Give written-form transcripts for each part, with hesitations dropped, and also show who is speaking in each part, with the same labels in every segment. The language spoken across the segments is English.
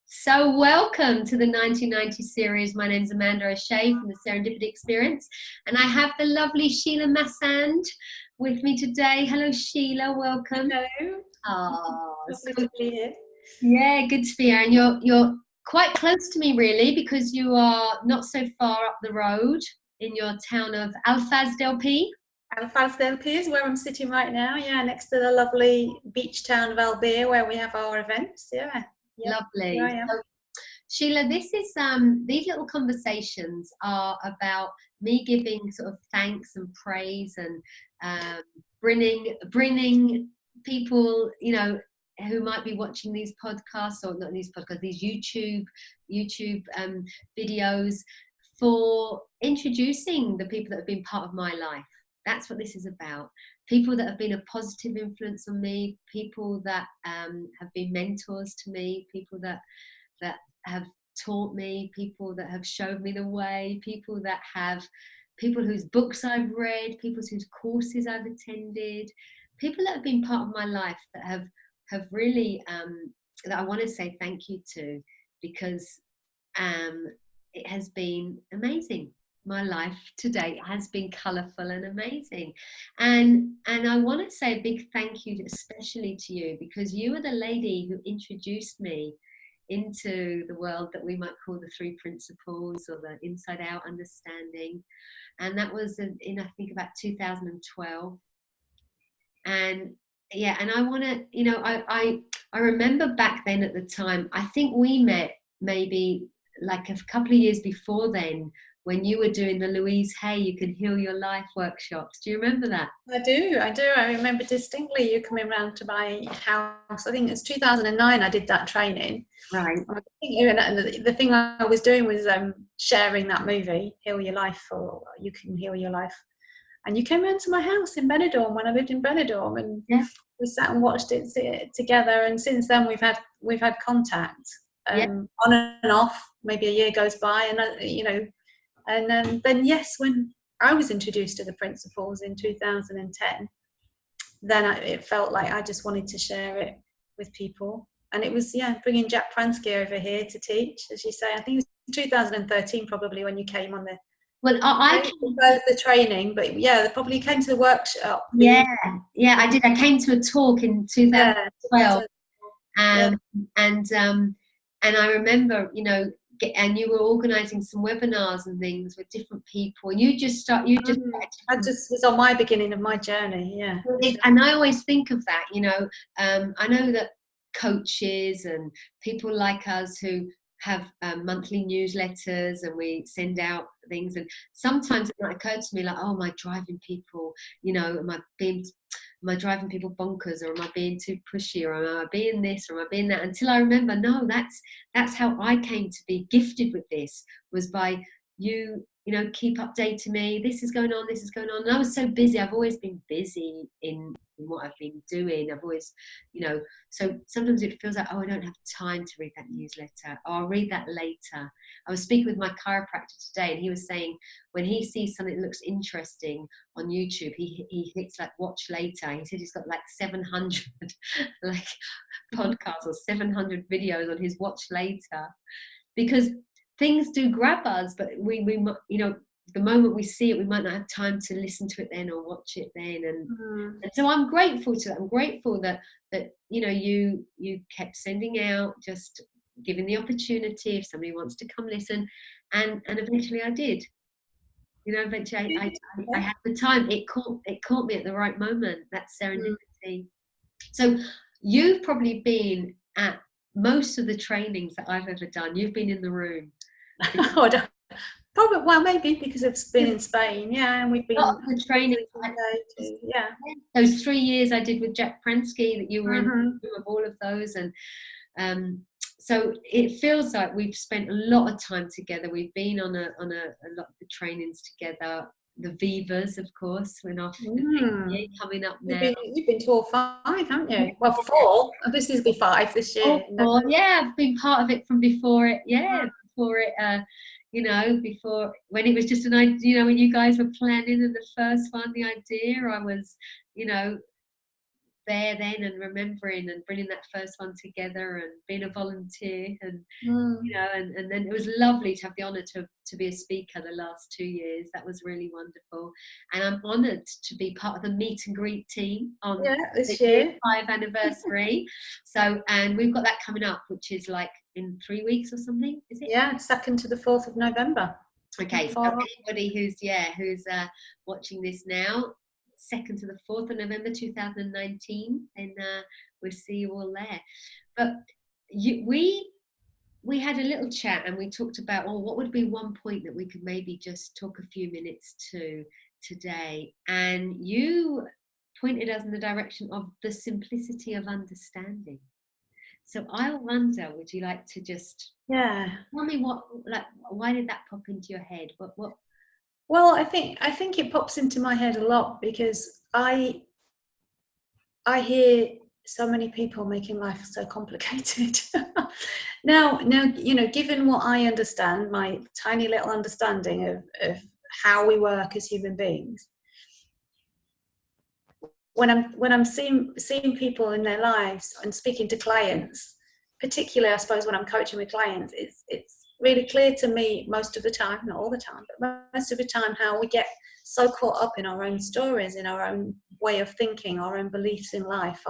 Speaker 1: So welcome to the 1990 series. My name's Amanda O'Shea from the Serendipity Experience, and I have the lovely Sheela Masand with me today. Hello, Sheela. Welcome.
Speaker 2: Hello.
Speaker 1: Oh,
Speaker 2: Lovely to be here.
Speaker 1: yeah, good to be here. And you're quite close to me, really, because you are not so far up the road in your town of Alfaz del Pi.
Speaker 2: Alfaz del Pi is where I'm sitting right now. Yeah, next to the lovely beach town of Albir, where we have our events. Yeah. Yep.
Speaker 1: Lovely.
Speaker 2: Here I am.
Speaker 1: So, Sheela, this is these little conversations are about me giving sort of thanks and praise and bringing people, who might be watching these podcasts, or not these podcasts, these YouTube videos, for introducing the people that have been part of my life. That's what this is about. People that have been a positive influence on me, people that have been mentors to me, people that have taught me, people that have showed me the way, people whose books I've read, people whose courses I've attended, people that have been part of my life that have really that I want to say thank you to, because it has been amazing. My life to date has been colourful and amazing, and I want to say a big thank you especially to you, because you were the lady who introduced me into the world that we might call the three principles or the inside out understanding. And that was in I think about 2012. And yeah, and I want to, I remember back then at the time, I think we met maybe like a couple of years before then, when you were doing the Louise Hay You Can Heal Your Life workshops. Do you remember that?
Speaker 2: I do. I remember distinctly you coming round to my house. I think it's 2009 I did that training.
Speaker 1: Right.
Speaker 2: The thing I was doing was sharing that movie, Heal Your Life, or You Can Heal Your Life. And you came round to my house in Benidorm when I lived in Benidorm, and we sat and watched it together. And since then we've had contact on and off. Maybe a year goes by, and and then yes, when I was introduced to the principles in 2010, then it felt like I just wanted to share it with people. And it was, bringing Jack Pransky over here to teach, as you say. I think it was 2013 probably when you came on the
Speaker 1: Well, I came
Speaker 2: to the training, but they probably came to the workshop.
Speaker 1: Yeah, I did. I came to a talk in 2012, and I remember, and you were organising some webinars and things with different people, and you just
Speaker 2: was on my beginning of my journey.
Speaker 1: And I always think of that, I know that coaches and people like us who have monthly newsletters, and we send out things, and sometimes it might occur to me like, oh, am I driving people, am I driving people bonkers, or am I being too pushy, or am I being this, or am I being that, until I remember, no, that's how I came to be gifted with this, was by you keep updating me, this is going on, and I was so busy. I've always been busy in what I've been doing. I've always, so sometimes it feels like, oh, I don't have time to read that newsletter, or I'll read that later. I was speaking with my chiropractor today, and he was saying when he sees something that looks interesting on YouTube, he hits like watch later. He said he's got like 700 like podcasts or 700 videos on his watch later, because things do grab us, but we the moment we see it, we might not have time to listen to it then or watch it then, and so I'm grateful to that. I'm grateful that you kept sending out, just giving the opportunity if somebody wants to come listen, and eventually I did. Eventually I had the time. It caught me at the right moment. That's serendipity. So you've probably been at most of the trainings that I've ever done. You've been in the room.
Speaker 2: Probably, well, maybe because it's been in Spain, and we've been
Speaker 1: the training. Those 3 years I did with Jack Pransky, that you were in the room of all of those, and so it feels like we've spent a lot of time together. We've been on a lot of the trainings together. The Vivas, of course, went off coming up now.
Speaker 2: You've been to all 5, haven't you? Well, 4. This is be 5 this year.
Speaker 1: I've been part of it from before it. Before, when it was just an idea, when you guys were planning, and the first one, the idea, I was, there then, and remembering and bringing that first one together and being a volunteer, and
Speaker 2: Mm.
Speaker 1: and then it was lovely to have the honour to be a speaker the last 2 years. That was really wonderful, and I'm honoured to be part of the meet and greet team on
Speaker 2: Yeah,
Speaker 1: the
Speaker 2: this
Speaker 1: year
Speaker 2: year.
Speaker 1: 5 anniversary. So, and we've got that coming up, which is like in 3 weeks or something, is it?
Speaker 2: Yeah, 2nd to the 4th of November.
Speaker 1: Okay, so
Speaker 2: For
Speaker 1: anybody who's watching this now, 2nd to the 4th of November 2019, and we'll see you all there. But we had a little chat, and we talked about, oh, what would be one point that we could maybe just talk a few minutes to today, and you pointed us in the direction of the simplicity of understanding. So I wonder, would you like to just
Speaker 2: yeah.
Speaker 1: tell me why did that pop into your head? What?
Speaker 2: Well, I think it pops into my head a lot because I hear so many people making life so complicated. now, given what I understand, my tiny little understanding of how we work as human beings, when I'm seeing people in their lives and speaking to clients, particularly I suppose when I'm coaching with clients, it's really clear to me most of the time, not all the time, but most of the time, how we get so caught up in our own stories, in our own way of thinking, our own beliefs in life,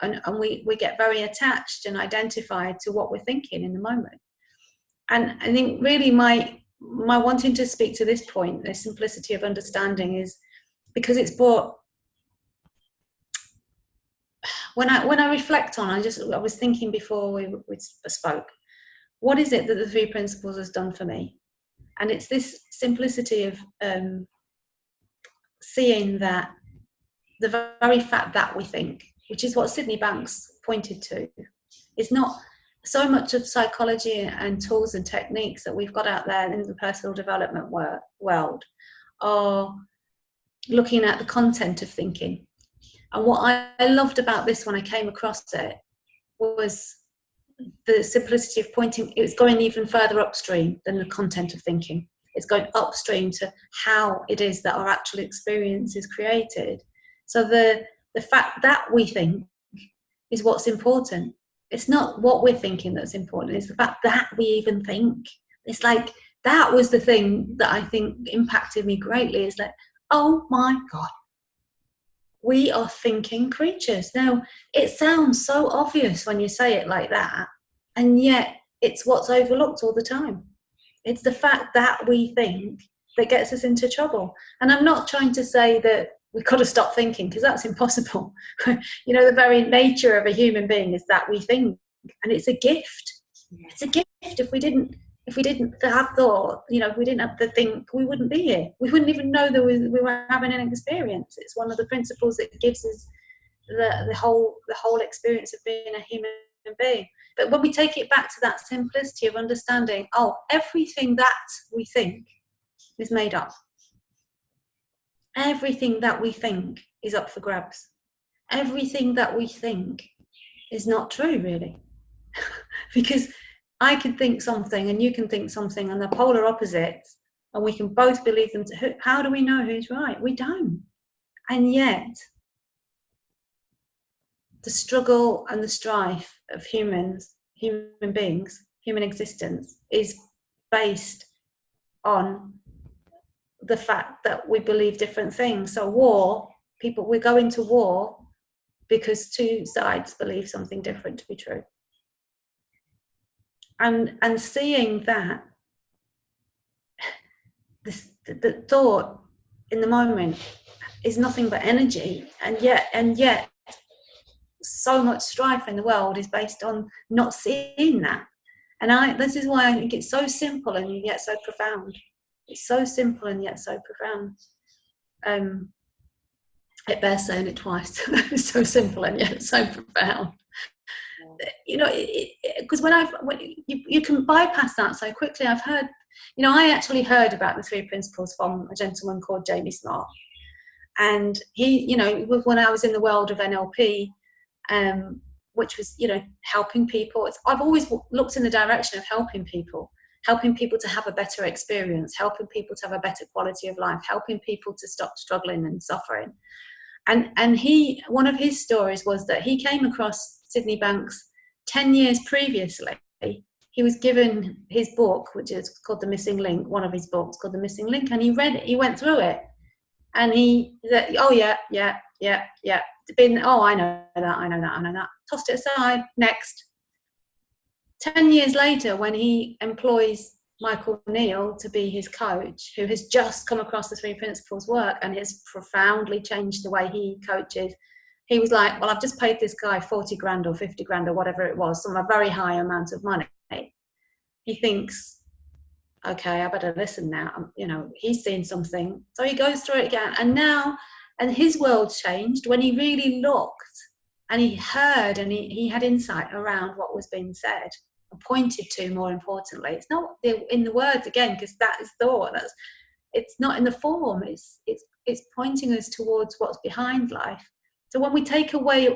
Speaker 2: and we get very attached and identified to what we're thinking in the moment. And I think really my wanting to speak to this point, the simplicity of understanding, is because it's brought, when I reflect on, I was thinking before we spoke, what is it that the 3 principles has done for me? And it's this simplicity of seeing that the very fact that we think, which is what Sydney Banks pointed to, is not so much of psychology and tools and techniques that we've got out there in the personal development world are looking at the content of thinking. And what I loved about this when I came across it was the simplicity of pointing. It's going even further upstream than the content of thinking. It's going upstream to how it is that our actual experience is created. So the fact that we think is what's important. It's not what we're thinking that's important. It's the fact that we even think. It's like, that was the thing that I think impacted me greatly, is that, oh my God, we are thinking creatures. Now, it sounds so obvious when you say it like that, and yet it's what's overlooked all the time. It's the fact that we think that gets us into trouble. And I'm not trying to say that we've got to stop thinking, because that's impossible. The very nature of a human being is that we think, and it's a gift. It's a gift. If we didn't have thought, if we didn't have to think, we wouldn't be here. We wouldn't even know that we were having an experience. It's one of the principles that gives us the whole experience of being a human being. But when we take it back to that simplicity of understanding, everything that we think is made up. Everything that we think is up for grabs. Everything that we think is not true, really. Because I can think something and you can think something, and they're polar opposites, and we can both believe them. How do we know who's right? We don't. And yet, the struggle and the strife of human beings, human existence, is based on the fact that we believe different things. So we go into war because two sides believe something different to be true. And seeing that the thought in the moment is nothing but energy, and yet so much strife in the world is based on not seeing that. And this is why I think it's so simple and yet so profound. It's so simple and yet so profound. It bears saying it twice. It's so simple and yet so profound. Because when you can bypass that so quickly. I've heard, I actually heard about the 3 principles from a gentleman called Jamie Smart, and he, when I was in the world of NLP, which was, helping people. I've always looked in the direction of helping people to have a better experience, helping people to have a better quality of life, helping people to stop struggling and suffering. And one of his stories was that he came across Sydney Banks 10 years previously. He was given his book, which is called The Missing Link, one of his books called The Missing Link, and he read it, he went through it, and he said, oh yeah, I know that, tossed it aside, next. 10 years later, when he employs Michael Neal to be his coach, who has just come across the Three Principles work and has profoundly changed the way he coaches, he was like, well, I've just paid this guy 40 grand or 50 grand or whatever it was, some a very high amount of money. He thinks, okay, I better listen now. He's seen something. So he goes through it again. And his world changed when he really looked and he heard and he had insight around what was being said and pointed to, more importantly. It's not in the words again, because that is thought. It's not in the form. It's pointing us towards what's behind life. So when we take away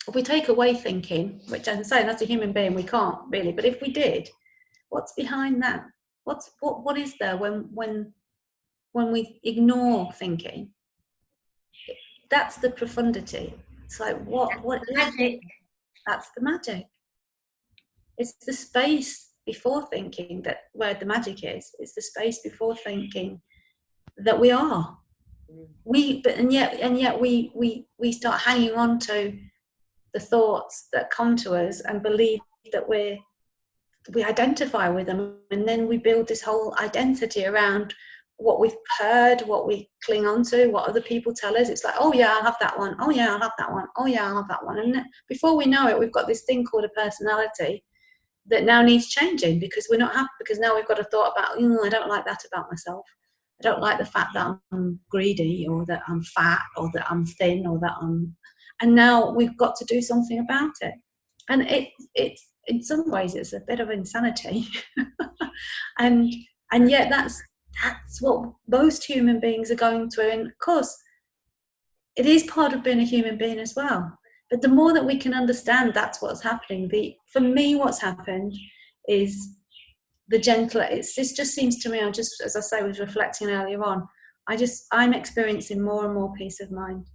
Speaker 2: if we take away thinking, which as I say, as a human being, we can't really, but if we did, what's behind that? What is there when we ignore thinking? That's the profundity. It's like, what is magic? That's the magic. It's the space before thinking where the magic is. It's the space before thinking that we are. And yet we start hanging on to the thoughts that come to us and believe that we identify with them, and then we build this whole identity around what we've heard, what we cling on to, what other people tell us. It's like, oh yeah, I'll have that one. Oh yeah, I'll have that one. Oh yeah, I'll have that one. And before we know it, we've got this thing called a personality that now needs changing because we're not happy, because now we've got a thought about, I don't like that about myself. I don't like the fact that I'm greedy, or that I'm fat, or that I'm thin, or that and now we've got to do something about it. And it's in some ways it's a bit of insanity. and yet that's what most human beings are going through. And of course it is part of being a human being as well. But the more that we can understand that's what's happening, for me what's happened is the gentler, it just seems to me, as I say, was reflecting earlier on, I'm experiencing more and more peace of mind,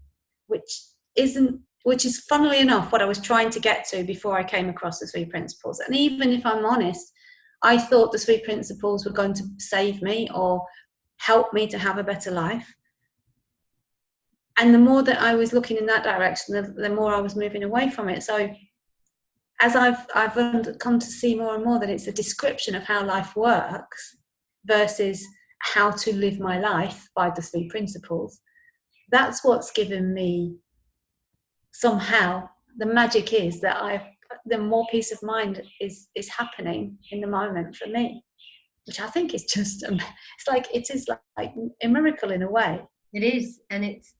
Speaker 2: which is funnily enough what I was trying to get to before I came across the Three Principles. And even if I'm honest, I thought the Three Principles were going to save me or help me to have a better life. And the more that I was looking in that direction, the more I was moving away from it. So as I've come to see more and more that it's a description of how life works versus how to live my life by the Three Principles, that's what's given me somehow the magic is that the more peace of mind is happening in the moment for me, which I think is just it is like a miracle in a way.
Speaker 1: It is. And it's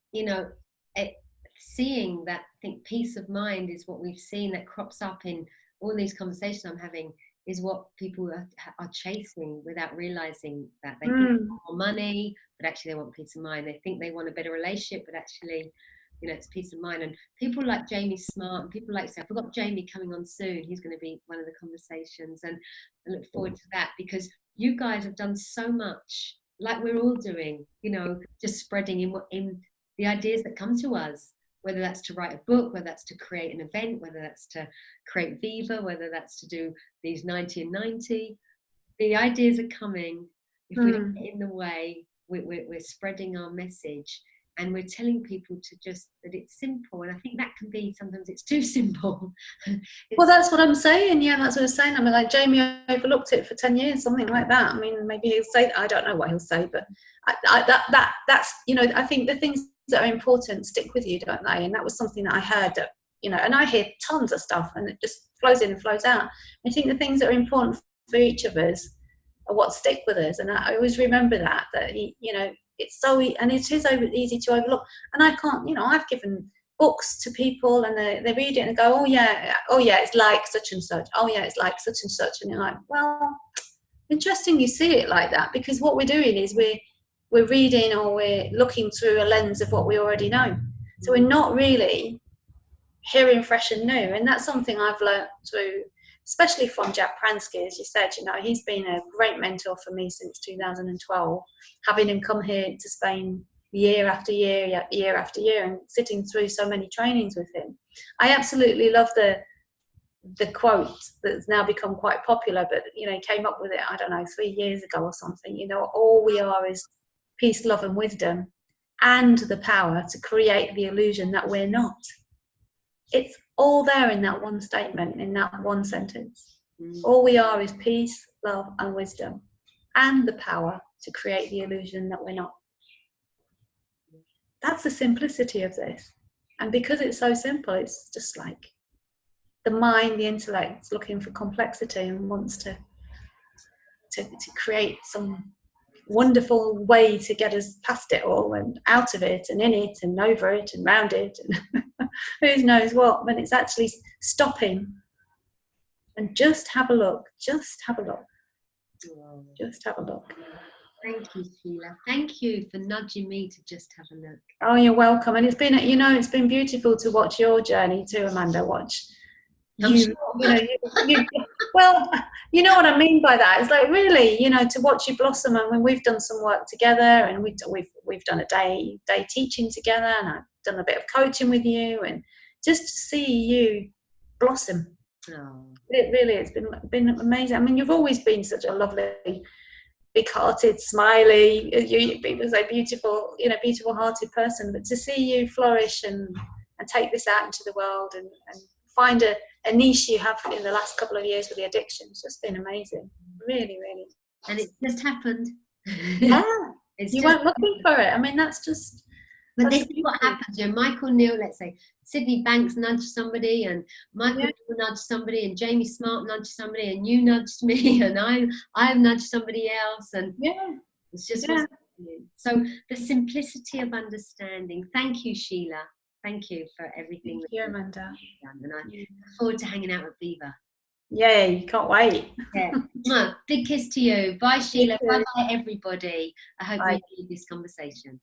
Speaker 1: seeing that, I think peace of mind is what we've seen that crops up in all these conversations I'm having, is what people are chasing without realizing that they think they want more money, but actually they want peace of mind. They think they want a better relationship, but actually it's peace of mind. And people like Jamie Smart and people like, I've got Jamie coming on soon. He's going to be one of the conversations, and I look forward to that, because you guys have done so much, like we're all doing, just spreading in the ideas that come to us, whether that's to write a book, whether that's to create an event, whether that's to create Viva, whether that's to do these 90 and 90. The ideas are coming. If we don't get in the way, we're spreading our message. And we're telling people that it's simple. And I think that can be, sometimes it's too simple.
Speaker 2: Well, that's what I'm saying. Yeah, that's what I'm saying. I mean, like Jamie overlooked it for 10 years, something like that. I mean, maybe he'll say, I don't know what he'll say, but that's, I think the things that are important stick with you, don't they? And that was something that I heard that, and I hear tons of stuff and it just flows in and flows out. I think the things that are important for each of us are what stick with us. And I always remember that he, it's so, and it is easy to overlook. And I can't, I've given books to people and they read it and go, oh yeah, it's like such and such. Oh yeah, it's like such and such. And you're like, well, interesting you see it like that, because what we're doing is we're reading or we're looking through a lens of what we already know. So we're not really hearing fresh and new. And that's something I've learned through, especially from Jack Pransky, as you said. He's been a great mentor for me since 2012, having him come here to Spain year after year, year after year, and sitting through so many trainings with him. I absolutely love the quote that's now become quite popular, but you know, he came up with it, I don't know, 3 years ago or something. You know, all we are is peace, love, and wisdom, and the power to create the illusion that we're not. It's all there in that one statement, in that one sentence. All we are is peace, love, and wisdom, and the power to create the illusion that we're not. That's the simplicity of this. And because it's so simple, it's just like the mind, the intellect, is looking for complexity and wants to create some wonderful way to get us past it all and out of it and in it and over it and round it and who knows what, when it's actually stopping and just have a look, just have a look, just have a look.
Speaker 1: Thank you, Sheela. Thank you for nudging me to just have a look.
Speaker 2: Oh, you're welcome. And it's been, you know, it's been beautiful to watch your journey too, Amanda. Watch you, well, you know what I mean by that. It's like, really, you know, to watch you blossom. And when we've done some work together, and we've done a day teaching together, and I've done a bit of coaching with you, and just to see you blossom.
Speaker 1: Oh.
Speaker 2: It really, it's been amazing. I mean, you've always been such a lovely, big-hearted, smiley, you've been so beautiful, you know, beautiful-hearted person. But to see you flourish and take this out into the world and find a niche you have in the last couple of years with the addiction, it's just been amazing. Really, really.
Speaker 1: And it just happened.
Speaker 2: Yeah. You weren't looking for it. I mean, that's just...
Speaker 1: But this is what happens. You know, Michael Neal, let's say, Sydney Banks nudged somebody, and Michael Neal nudged somebody, and Jamie Smart nudged somebody, and you nudged me, and I nudged somebody else, and it's just what's happening. So the simplicity of understanding. Thank you, Sheela. Thank you for everything.
Speaker 2: Thank you, Amanda.
Speaker 1: And I look forward to hanging out with Viva.
Speaker 2: Yay, can't wait.
Speaker 1: Yeah. Big kiss to you. Bye, Sheela. Bye, everybody. I hope you enjoyed this conversation.